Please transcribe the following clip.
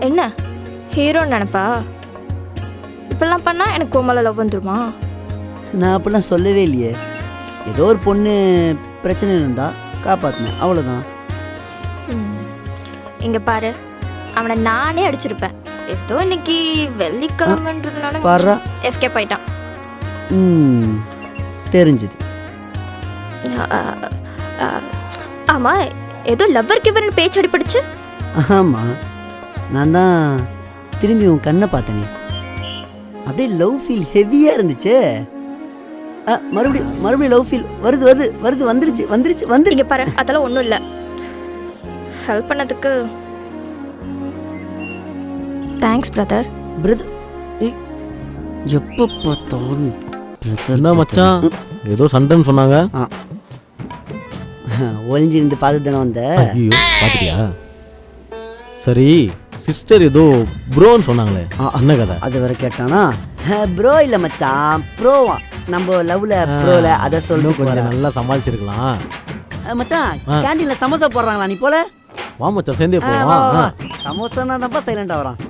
என்ன ஹீரோ நினைப்பா? இப்பெல்லாம் பண்ணா எனக்கு கோமல லவ் வந்துருமா? நான் அப்படிலாம் சொல்லவே இல்லையே. ஏதோ ஒரு பொண்ணு பிரச்சனை இருந்தா காப்பாற்றினேன், அவ்வளோதான். இங்க பாரு, அவனை நானே அடிச்சிருப்பேன். ஏதோ இன்னைக்கு வெள்ளிக்கிழமைன்றதுனால பாரா எஸ்கேப் ஆயிட்டான். தெரிஞ்சுது. ஆமா, ஏதோ லவ்வர் கிவர்னு பேச்சு அடிபடுச்சு. ஆமாம், நான் தான் திரும்பி உன் கண்ணை பார்த்தனே, அப்படியே லவ் ஃபீல் ஹெவியாக இருந்துச்சு. மறுபடியும் லவ் ஃபீல் வந்துருச்சு. இங்க பாரு, அதெல்லாம் ஒன்றும் இல்லை. ஹெல்ப் பண்ணதுக்கு தேங்க்ஸ் பிரதர். பிரதர் எப்போ பார்த்தாலும் என்ன மச்சான், ஏதோ சண்டைன்னு சொன்னாங்க. ஒளிஞ்சிருந்து பார்த்து தானே வந்த. ஐயோ, பார்த்துட்டியா? சரி, சிஸ்டர் ஏதோ ப்ரோன்னு சொன்னாங்களே, என்ன கதை? அது வரை கேட்டானா? ப்ரோ இல்லை மச்சான், ப்ரோவா. நம்ம லவ்ல ப்ரோல அதை சொல்லணும். கொஞ்சம் நல்லா சமாளிச்சிருக்கலாம். மச்சான், கேண்டீன்ல சமோசா போடுறாங்களா, நீ போல? வா மச்சான், சேர்ந்தே போவோம். சமோசானா தான் சைலண்டா வரான்.